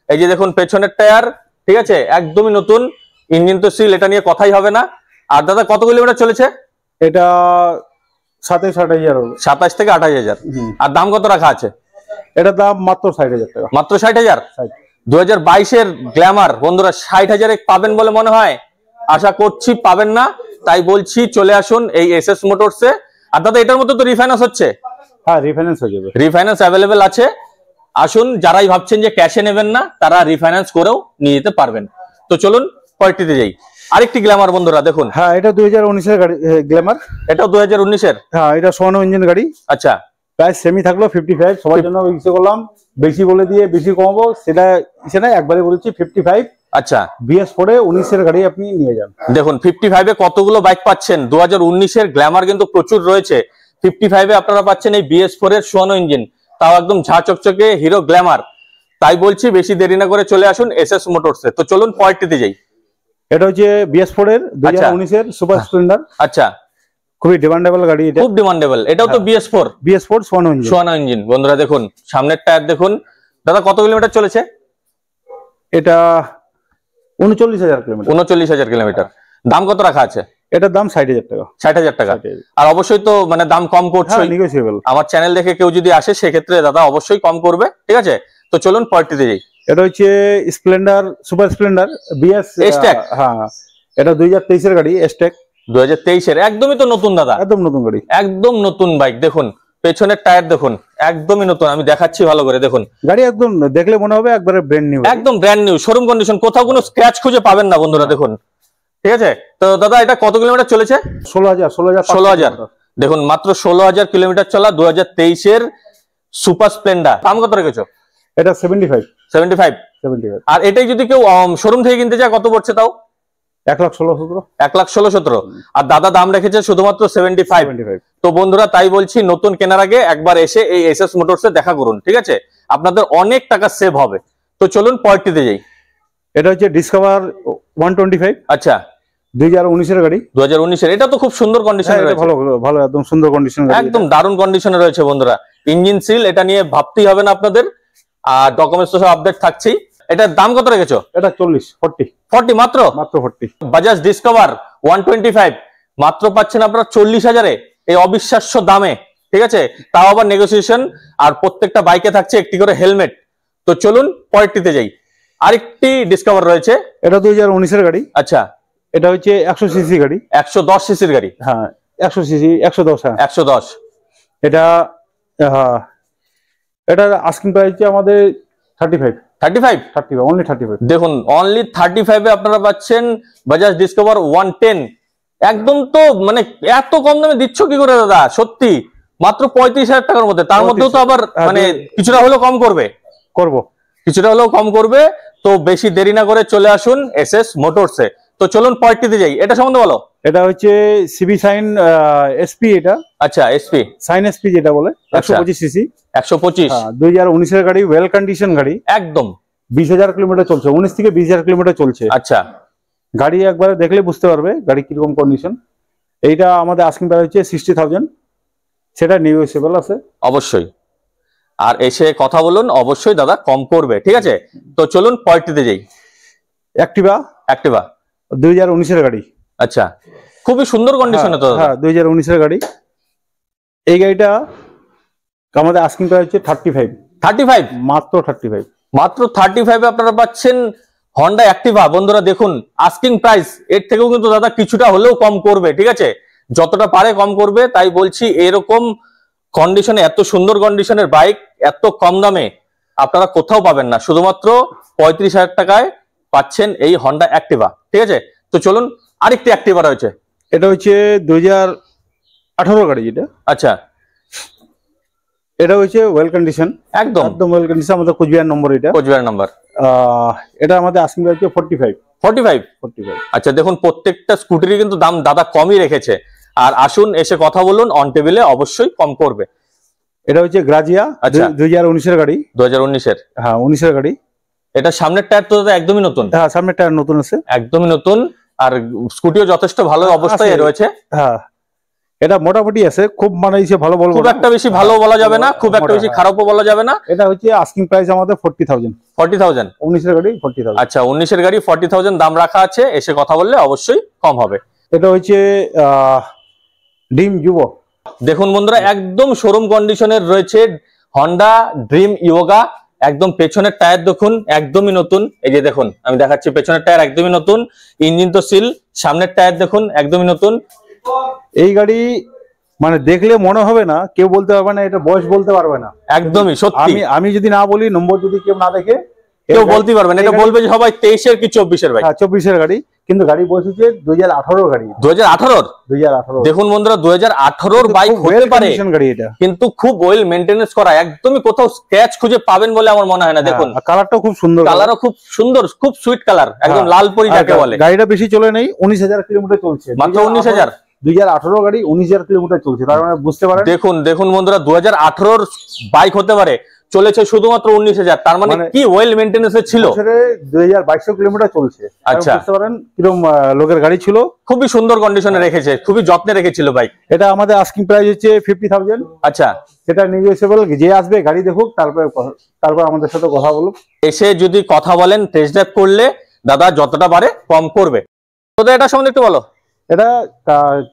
এই যে দেখুন পেছনের টায়ার, ঠিক আছে? একদমই নতুন। ইঞ্জিন তো সিল, এটা নিয়ে কথাই হবে না। আর দাদা কত কিলোমিটার চলেছে? এটা 27-28,000 হবে। 27 থেকে 28,000। আর দাম কত রাখা আছে? এটার দাম মাত্র 60,000 টাকা। মাত্র 60,000? 2022 এর গ্ল্যামার বন্ধুরা 60,000 পাবেন বলে মনে হয়? আশা করছি পাবেন না। তাই বলছি চলে আসুন এই এসএস মোটরসে। আর দাদা এটার মধ্যে তো রিফাইন্যান্স হচ্ছে? হ্যাঁ, রিফাইন্যান্স হয়ে যাবে। রিফাইন্যান্স অ্যাভেলেবেল আছে। আসুন, যারাই ভাবছেন যে ক্যাশে নেবেন না তারা রিফাইন্যান্স করেও নিয়ে যেতে পারবেন। তো চলুন পরেরটিতে যাই। আরেকটি গ্ল্যামার বন্ধুরা দেখুন। হ্যাঁ, এটা 2019 এর গাড়ি গ্ল্যামার। এটাও 2019 এর। হ্যাঁ, এটা সোয়ানো ইঞ্জিন গাড়ি। আচ্ছা, প্রাইস সেমি থাকলো 55। সবার জন্য ইচ্ছে করলাম বেশি বলে দিয়ে বেশি কমাবো, সেটা ইচ্ছে নাই, একবারে বলেছি 55। আচ্ছা, BS4 19 এর গাড়ি আপনি নিয়ে যান। দেখুন 55 এ কতগুলো বাইক পাচ্ছেন। 2019 এর গ্ল্যামার কিন্তু প্রচুর রয়েছে। 55 এ আপনারা পাচ্ছেন এই BS4 এর সোয়ানো ইঞ্জিন, তাও একদম ঝা চকচকে হিরো গ্ল্যামার। তাই বলছি বেশি দেরি না করে চলে আসুন SS মোটরসে। তো চলুন পরেরটিতে যাই। এটা হচ্ছে BS4 এর 2019 এর সুপার স্প্লেন্ডার। আচ্ছা, খুবই ডিমান্ডেবল গাড়ি এটা, খুব ডিমান্ডেবল। এটাও তো BS4 সোয়ানো ইঞ্জিন। বন্ধুরা দেখুন সামনের টায়ার দেখুন। দাদা কত কিলোমিটার চলেছে? এটা 39,000 কিলোমিটার। 39,000 কিলোমিটার। দাম কত রাখা আছে? এটার দাম 60,000 টাকা। 60,000 টাকা। আর অবশ্যই তো মানে দাম কম করছে, নেগোশিয়েবল। আমার চ্যানেল দেখে কেউ যদি আসে সেক্ষেত্রে দাদা অবশ্যই কম করবে, ঠিক আছে? তো চলুন পরেরটিতে যাই। এটা হচ্ছে স্প্লেন্ডার, সুপার স্প্লেন্ডার BS। হ্যাঁ, এটা 2023 এর গাড়ি, এসটেক 2023 এর। একদমই তো নতুন দাদা, একদম নতুন গাড়ি, একদম নতুন বাইক। দেখুন পেছনের টায়ার দেখুন, একদমই নতুন। আমি দেখাচ্ছি ভালো করে দেখুন, গাড়ি একদম দেখলে মনে হবে একবারে ব্র্যান্ড নিউ, একদম ব্র্যান্ড নিউ, শোরুম কন্ডিশন, কোথাও কোনো স্ক্র্যাচ খুঁজে পাবেন না বন্ধুরা দেখুন, ঠিক আছে? তো দাদা এটা কত কিলোমিটার চলেছে? 16,000। দেখুন মাত্র 16,000 কিলোমিটার চলা 2023 এর সুপার স্প্লেন্ডার। দাম কত রেখেছো? এটা 75। আর এটাই যদি কেউ শোরুম থেকে কিনতে চায় কত পড়ছে তাও? 1,16,17। আর দাদা দাম রেখেছে শুধুমাত্র 75। তো বন্ধুরা তাই বলছি নতুন কেনার আগে একবার এসে এই SS মোটরসে দেখা করুন, ঠিক আছে? আপনাদের অনেক টাকা সেভ হবে। তো চলুন পরেরটিতে যাই। এটা হচ্ছে ডিসকভার 125। আচ্ছা, 2019 এর গাড়ি। 2019 এর। এটা তো খুব সুন্দর কন্ডিশনে রয়েছে। ভালো একদম সুন্দর কন্ডিশন, একদম দারুণ কন্ডিশনে রয়েছে বন্ধুরা। ইঞ্জিন সিল, এটা নিয়ে ভাবতেই হবে না আপনাদের। আর ডকুমেন্টস তো সব আপডেট থাকছেই। এটার দাম কত রেখেছো? এটা 40 মাত্র 40। বাজাজ ডিসকভার 125 মাত্র পাচ্ছেন আপনারা 40,000-এ, এই অবিশ্বাস্য দামে, ঠিক আছে? তাও আবার নেগোসিয়েশন। আর প্রত্যেকটা বাইকে থাকছে একটি করে হেলমেট। তো চলুন পরেরটিতে যাই। আরেকটি ডিসকভার রয়েছে। এটা 2019 এর গাড়ি। আচ্ছা, এটা হচ্ছে 100 সিসি গাড়ি, 110 সিসির গাড়ি। হ্যাঁ 100 সিসি, 110। হ্যাঁ 110। এটা এটার আস্কিং প্রাইস আমাদের 35 অনলি 35। দেখুন অনলি 35 এ আপনারা পাচ্ছেন বাজাজ ডিসকভার 110। একদম তো মানে এত কম দামে দিচ্ছ কি করে দাদা? সত্যি মাত্র 35,000 টাকার মধ্যে। তার মধ্যেও তো আবার মানে কিছুটা হলেও কম করবে, কিছুটা হলেও কম করবে। তো বেশি দেরি না করে চলে আসুন SS মোটরসে। তো চলুন পরেরটিতে যাই। এটা সম্বন্ধে বলো। এটা হচ্ছে সিবি সাইন SP। এটা আচ্ছা, SP সাইন SP যেটা বলে, 125 সিসি। 125। 2019 এর গাড়ি, ওয়েল কন্ডিশন গাড়ি, একদম 20,000 কিলোমিটার চলছে, 19 থেকে 20,000 কিলোমিটার চলছে। আচ্ছা, গাড়ি একবার দেখলে বুঝতে পারবে গাড়ি কিরকম কন্ডিশন। এইটা আমাদের আস্কিং প্রাইস হচ্ছে 60,000, সেটা নেগোশিয়েবল আছে অবশ্যই। আর এসে কথা বলুন, অবশ্যই দাদা কম করবে, ঠিক আছে? তো চলুন পরেরটিতে যাই। অ্যাক্টিভা 2019 এর গাড়ি। আচ্ছা, খুবই সুন্দর কন্ডিশনে তো। হ্যাঁ 2019 এর গাড়ি। এই গাড়িটা আমাদের আস্কিং প্রাইস হচ্ছে 35। মাত্র 35 এ আপনারা পাচ্ছেন হন্ডা অ্যাক্টিভা। বন্ধুরা দেখুন আস্কিং প্রাইস, এর থেকেও কিন্তু দাদা কিছুটা হলেও কম করবে, ঠিক আছে? যতটা পারে কম করবে। তাই বলছি এরকম কন্ডিশনে, এত সুন্দর কন্ডিশনের বাইক এত কম দামে আপনারা কোথাও পাবেন না। শুধুমাত্র 35,000 টাকায় পাচ্ছেন এই হন্ডা অ্যাক্টিভা, ঠিক আছে? তো চলুন আরেকটি অ্যাক্টিভা রয়েছে। এটা হচ্ছে 2018 গাড়ি যেটা। আচ্ছা, এটা হচ্ছে ওয়েল কন্ডিশন, একদম ওয়েল কন্ডিশন। আমাদের কোচবিহার নম্বর, এটা কোচবিহার নাম্বার। এটা আমাদের আস্কিং প্রাইস হচ্ছে 45। আচ্ছা, দেখুন প্রত্যেকটা স্কুটিরই কিন্তু দাম দাদা কমই রেখেছে। আর আসুন এসে কথা বলুন, অন টেবিলে অবশ্যই কম করবে। এটা হচ্ছে গ্রাজিয়া 2019 এর গাড়ি। 2019 এর। হ্যাঁ 19 এর গাড়ি। এটা সামনের টায়ার তো দাদা একদমই নতুন। হ্যাঁ সামনের টায়ার নতুন আছে, একদমই নতুন। আর স্কুটিও যথেষ্ট ভালো অবস্থায় রয়েছে। হ্যাঁ এটা মোটামুটি আছে, খুব মানাইছে ভালো বলবো, খুব একটা বেশি ভালো বলা যাবে না, খুব একটা বেশি খারাপও বলা যাবে না। এটা হচ্ছে আস্কিং প্রাইস আমাদের 40,000। 19 এর গাড়ি 40,000। আচ্ছা, 19 এর গাড়ি 40,000 দাম রাখা আছে। এসে কথা বললে অবশ্যই কম হবে। এটা হচ্ছে ড্রিম ইয়োগা। দেখুন বন্ধুরা একদম শোরুম কন্ডিশনের রয়েছে হন্ডা ড্রিম ইয়োগা। একদম পেছনের টায়ার দেখুন একদমই নতুন। এই যে দেখুন আমি দেখাচ্ছি, পেছনের টায়ার একদমই নতুন, ইঞ্জিন তো সিল। সামনের টায়ার দেখুন একদমই নতুন। এই গাড়ি মানে দেখলে মনে হবে না, কেউ বলতে পারবে না এটা বয়স বলতে পারবে না, একদমই সত্যি। আমি যদি না বলি, নম্বর যদি কেউ না দেখে, কেউ বলতে পারবেন, এটা বলবে যে সবাই 23-এর কি 24-এর ভাই? হ্যাঁ 24-এর গাড়ি, কিন্তু গাড়ি বসেছে 2018 গাড়ি। 2018 দেখুন বন্ধুরা 2018 বাইক হতে পারে গাড়ি এটা, কিন্তু খুব ওয়েল মেইনটেনেন্স করা, একদমই কোথাও স্ক্র্যাচ খুঁজে পাবেন বলে আমার মনে হয় না। দেখুন কালারটাও খুব সুন্দর, কালারও খুব সুন্দর, খুব সুইট কালার, একদম লাল পরি যাকে বলে। গাড়িটা বেশি চলে নেই, 19,000 কিলোমিটার চলছে, মাত্র 19,000। 2018 গাড়ি 19,000 কিলোমিটার চলছে, তার মানে বুঝতে পারেন। দেখুন বন্ধুরা 2018 বাইক হতে পারে, চলেছে শুধুমাত্র 19,000, তার মানে কি ওয়েল মেইনটেনেন্স ছিল। 2200 কিলোমিটার চলছে, আচ্ছা বুঝতে পারেন কিরকম লোকের গাড়ি ছিল। খুবই সুন্দর কন্ডিশনে রেখেছে, খুবই যত্নে রেখেছিল বাইক। এটা আমাদের আস্কিং প্রাইস হচ্ছে 50,000। আচ্ছা সেটা নেগোশিয়েবল, যে আসবে গাড়ি দেখুক, তারপর আমাদের সাথে কথা বলুক। এসে যদি কথা বলেন, টেস্ট ড্রাইভ করলে দাদা যতটা পারে কম করবে। তো এটা সম্বন্ধে একটু বলো। এটা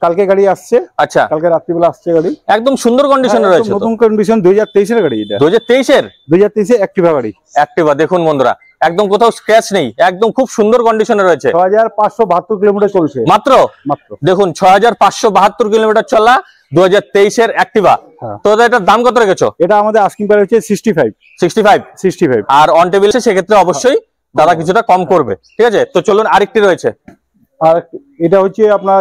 কালকে গাড়ি আসছে। আচ্ছা কালকে রাত্রিবেলা আসছে গাড়ি, একদম সুন্দর কন্ডিশনে রয়েছে, নতুন কন্ডিশন, 2023-এর গাড়ি। এটা 2023-এর অ্যাক্টিভা গাড়ি। অ্যাক্টিভা দেখুন বন্ধুরা, একদম কোথাও স্ক্র্যাচ নেই, একদম খুব সুন্দর কন্ডিশনে রয়েছে। 6572 কিলোমিটার চলছে মাত্র। দেখুন 6572 কিলোমিটার চলা 2023-এর অ্যাক্টিভা। তো এটার দাম কত রেখেছো? এটা আমাদের আস্কিং প্রাইস হচ্ছে 65। আর অন টেবিল সেক্ষেত্রে অবশ্যই দাদা কিছুটা কম করবে, ঠিক আছে। তো চলুন আরেকটি রয়েছে, আর এটা হচ্ছে আপনার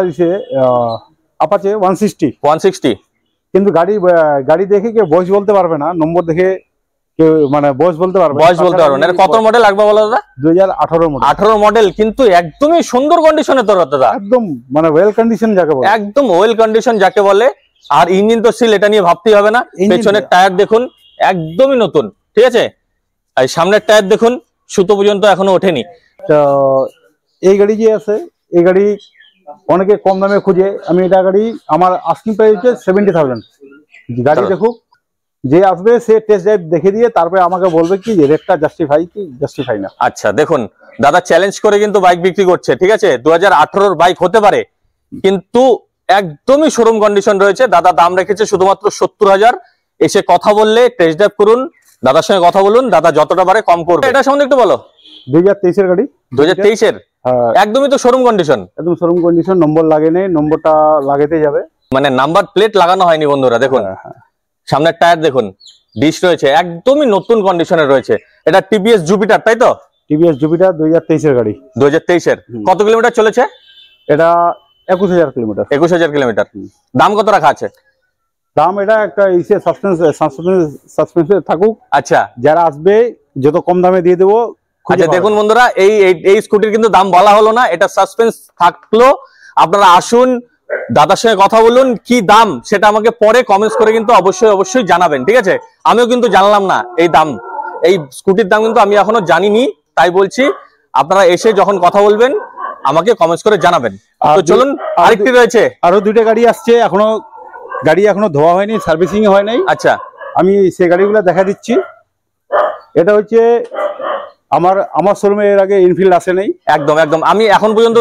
আপাচে 160, কিন্তু গাড়ি দেখে কেউ বয়স বলতে পারবে না, নম্বর দেখে কেউ মানে বয়স বলতে পারবে না। কত মডেল লাগবে বলো দাদা? 2018 মডেল। 18 মডেল, কিন্তু একদমই সুন্দর কন্ডিশনে তো দাদা, একদম মানে ওয়েল কন্ডিশন যাকে বলে, একদম ওয়েল কন্ডিশন যাকে বলে। আর ইঞ্জিন তো সিল, এটা নিয়ে ভাবতেই হবে না। পেছনের টায়ার দেখুন একদমই নতুন, ঠিক আছে। আর সামনের টায়ার দেখুন সুতো পর্যন্ত এখনো ওঠেনি। তো এই গাড়ি যে আছে, এই গাড়ি অনেকে কম দামে খুঁজে, আমি এটা গাড়ি আমার আস্কিং প্রাইস হচ্ছে 70,000। গাড়ি দেখুক, যে আসবে সে টেস্ট ড্রাইভ দেখে দিয়ে তারপরে আমাকে বলবে কি রেটটা জাস্টিফাই কি জাস্টিফাই না। আচ্ছা দেখুন দাদা চ্যালেঞ্জ করে কিন্তু বাইক বিক্রি করছে, ঠিক আছে। 2018-র বাইক হতে পারে, কিন্তু একদমই শোরুম কন্ডিশন রয়েছে। দাদা দাম রেখেছে শুধুমাত্র 70,000। এসে কথা বললে, টেস্ট ড্রাইভ করুন, দাদার সঙ্গে কথা বলুন, দাদা যতটা পারে কম করবে। এটা সম্বন্ধে একটু বলো। 2023-এর গাড়ি। 2023-এর একদমই তো শোরুম কন্ডিশন, একদম শোরুম কন্ডিশন, নম্বর লাগে নেই, নম্বরটা লাগাতে যাবে, মানে নাম্বার প্লেট লাগানো হয়নি বন্ধুরা। দেখুন সামনের টায়ার দেখুন, ডিশ রয়েছে, একদমই নতুন কন্ডিশনে রয়েছে। এটা টিভিএস জুপিটার, তাই তো? টিভিএস জুপিটার 2023-এর গাড়ি। 2023-এর কত কিলোমিটার চলেছে? এটা 21,000 কিলোমিটার। 21,000 কিলোমিটার। দাম কত রাখা আছে? দাম এটা একটা সাসপেন্স থাকুক। আচ্ছা যারা আসবে যত কম দামে দিয়ে দেবো। আচ্ছা দেখুন বন্ধুরা, এই স্কুটির কিন্তু দাম বলা হলো না, এটা সাসপেন্স থাকলো। আপনারা আসুন, দাদার সঙ্গে কথা বলুন, কি দাম সেটা আমাকে পরে কমেন্টস করে কিন্তু অবশ্যই জানাবেন, ঠিক আছে। আমিও কিন্তু জানলাম না এই দাম, এই স্কুটির দাম কিন্তু আমি এখনো জানিনি, তাই বলছি আপনারা এসে যখন কথা বলবেন আমাকে কমেন্টস করে জানাবেন। তো চলুন আরেকটি রয়েছে, আরো দুইটা গাড়ি আসছে, গাড়ি এখনো ধোয়া হয়নি, সার্ভিসিং হয় নাই। আচ্ছা আমি সেই গাড়িগুলো দেখা দিচ্ছি। এটা হচ্ছে আমার শোরুমে এর আগে এনফিল্ড আসে নাই। একদম আমি এখন পর্যন্ত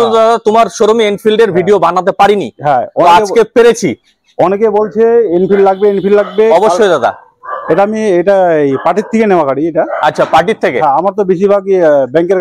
তোমার শোরুমে এনফিল্ডের ভিডিও বানাতে পারিনি, হ্যাঁ আজকে পেরেছি। অনেকে বলছে এনফিল্ড লাগবে। অবশ্যই দাদা, এটা পার্টির থেকে নেওয়া গাড়ি এটা। আচ্ছা পার্টির থেকে? আমার তো বেশিরভাগ ব্যাংকের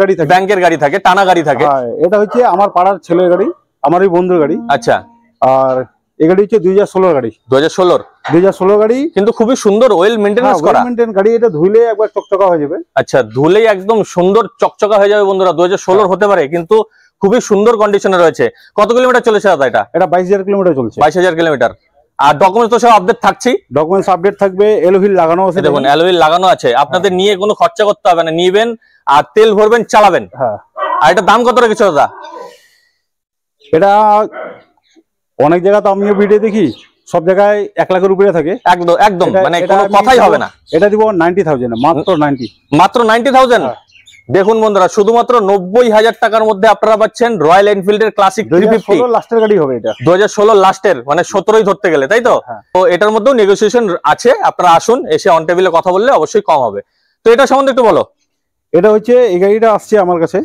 গাড়ি থাকে, টানা গাড়ি থাকে। এটা হচ্ছে আমার পাড়ার ছেলের গাড়ি, আমার ওই বন্ধুর গাড়ি। আচ্ছা, আর এই গাড়ি হচ্ছে 2016 গাড়ি। 2016 গাড়ি, কিন্তু খুবই সুন্দর, ওয়েল মেইনটেনেন্স করা গাড়ি। এটা ধুইলে একবার চকচকা হয়ে যাবে। আচ্ছা, ধুলেই একদম সুন্দর চকচকা হয়ে যাবে বন্ধুরা। 2016 হতে পারে, কিন্তু খুবই সুন্দর কন্ডিশনে রয়েছে। কত কিলোমিটার চলেছে দাদা এটা? এটা 22,000 কিলোমিটার চলছে। 22,000 কিলোমিটার। আর ডকুমেন্টস তো সব আপডেট থাকছেই? ডকুমেন্টস আপডেট থাকবে, অ্যালয় লাগানো আছে। দেখুন অ্যালয় লাগানো আছে, আপনাদের নিয়ে কোনো খরচা করতে হবে না, নিবেন আর তেল ভরবেন, চালাবেন। হ্যাঁ। আর এটা দাম কত রেখেছো দাদা? এটা অনেক জায়গা তো আমিও ভিডিও দেখি, সব জায়গায় 1 লাখের উপরে থাকে। একদম মানে কোনো কথাই হবে না। এটা দিব 90,000, মাত্র 90,000। দেখুন বন্ধুরা, শুধুমাত্র 90,000 টাকার মধ্যে আপনারা পাচ্ছেন রয়্যাল এনফিল্ডের ক্লাসিক 350। লাস্টের গাড়ি হবে এটা, 2016 লাস্টের, মানে 17ই ধরতে গেলে, তাই তো? তো এটার মধ্যেও নেগোসিয়েশন আছে, আপনারা আসুন, এসে অন টেবিলে কথা বললে অবশ্যই কম হবে। তো এটা সম্বন্ধে একটু বলো। এটা হচ্ছে এই গাড়িটা আসছে আমার কাছে,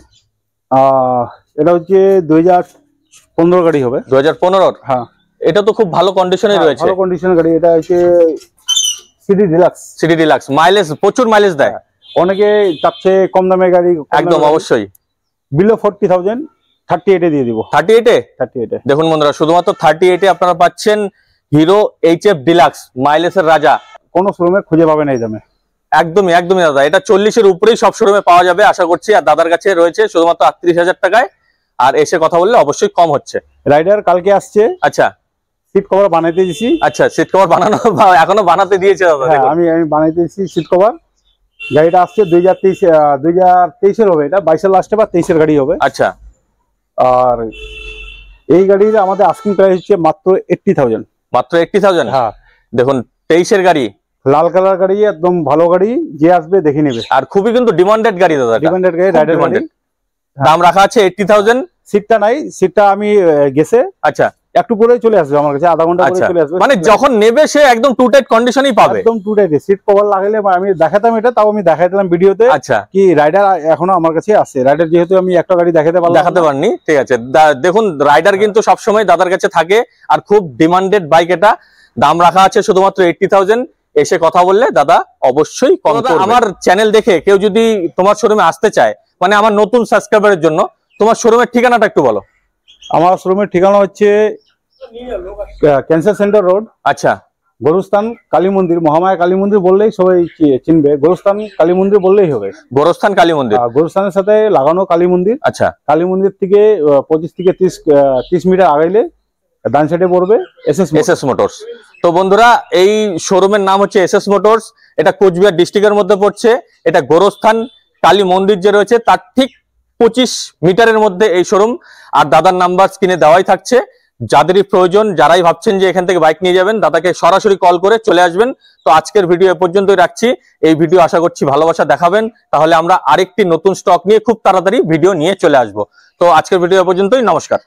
এটা হচ্ছে 2015 গাড়ি হবে। 2015? হ্যাঁ। এটা তো খুব ভালো কন্ডিশনে রয়েছে, ভালো কন্ডিশনের গাড়ি। এটা হচ্ছে সিটি ডিলাক্স। মাইলেজ, প্রচুর মাইলেজ দেয়। অনেকে চাচ্ছে কম দামে গাড়ি, একদম অবশ্যই। বিলো 40,000, 38 এ দিয়ে দিব। 38 দেখুন বন্ধুরা, শুধুমাত্র 38 আপনারা পাচ্ছেন হিরো HF ডিলাক্স, মাইলেজের রাজা। কোন শোরুমে খুঁজে পাবেন এই দামে। একদমই একদমই দাদা, এটা 40-এর উপরেই সব শোরুমে পাওয়া যাবে আশা করছি। আর দাদার কাছে রয়েছে শুধুমাত্র 38,000 টাকায়। আর এসে কথা বললে অবশ্যই কম হচ্ছে। রাইডার কালকে আসছে। আচ্ছা, সিট কভার বানাইতে দিছি। আচ্ছা, সিট কভার বানানো এখনো বানাতে দিয়েছে দাদা? হ্যাঁ, আমি বানাইতে দিছি সিট কভার। গাড়িটা আসছে 2023-এর হবে, এটা 22-এর লাস্টে বা 23-এর গাড়ি হবে। আচ্ছা, আর এই গাড়ির আমাদের আস্কিং প্রাইস হচ্ছে মাত্র 80,000। মাত্র 80,000? হ্যাঁ, দেখুন 23-এর গাড়ি, লাল কালার গাড়ি, একদম ভালো গাড়ি, যে আসবে দেখে নেবে। আর খুবই কিন্তু ডিমান্ডেড গাড়ি দাদা, ডিমান্ডেড গাড়ি, রাইডার গাড়ি। দাম রাখা আছে 80,000। সিটটা নাই, সিটটা আমি গেছে। আচ্ছা, একটু পরেই চলে আসবে আমার কাছে, আধা ঘন্টা পরে চলে আসবে। মানে যখন নেবে সে একদম টু টাইট কন্ডিশনই পাবে, একদম টু টাইট। সিট কভার লাগাইলে আমি দেখাতাম, এটা তাও আমি দেখাইতাম ভিডিওতে। আচ্ছা, কি রাইডার এখনো আমার কাছে আছে। রাইডার যেহেতু আমি একটা গাড়ি দেখাতে পারিনি, ঠিক আছে। দেখুন রাইডার কিন্তু সবসময় দাদার কাছে থাকে, আর খুব ডিমান্ডেড বাইক এটা। দাম রাখা আছে শুধুমাত্র 80,000। এসে কথা বললে দাদা অবশ্যই কম করবে। আমার চ্যানেল দেখে কেউ যদি তোমার শোরুমে আসতে চায়, মানে আমার নতুন সাবস্ক্রাইবারের জন্য, তোমার শোরুমের ঠিকানাটা একটু বলো। আমার শোরুমের ঠিকানা হচ্ছে ক্যান্সার সেন্টার রোড। আচ্ছা, গোরস্থান কালী মন্দির, মহামায়া কালী মন্দির বললেই সবাই চিনবে। গোরস্থান কালী মন্দির বললেই হবে। গোরস্থান কালী মন্দির, গোরস্থানের সাথে লাগানো কালী মন্দির। আচ্ছা, কালী মন্দির থেকে 25 থেকে 30 মিটার আগাইলে ডান সাইডে পড়বে এসএস মোটরস। তো বন্ধুরা, এই শোরুমের নাম হচ্ছে এসএস মোটরস। এটা কোচবিহার ডিস্ট্রিক্টের মধ্যে পড়ছে। এটা গোরস্থান কালী মন্দির যে রয়েছে তার ঠিক 25 মিটারের মধ্যে এই শোরুম। আর দাদার নাম্বার স্ক্রিনে দেওয়াই থাকছে। যাদেরই প্রয়োজন, যারাই ভাবছেন যে এখান থেকে বাইক নিয়ে যাবেন, দাদাকে সরাসরি কল করে চলে আসবেন। তো আজকের ভিডিও এ পর্যন্তই রাখছি। এই ভিডিও আশা করছি ভালোবাসা দেখাবেন, তাহলে আমরা আরেকটি নতুন স্টক নিয়ে খুব তাড়াতাড়ি ভিডিও নিয়ে চলে আসবো। তো আজকের ভিডিও এ পর্যন্তই। নমস্কার।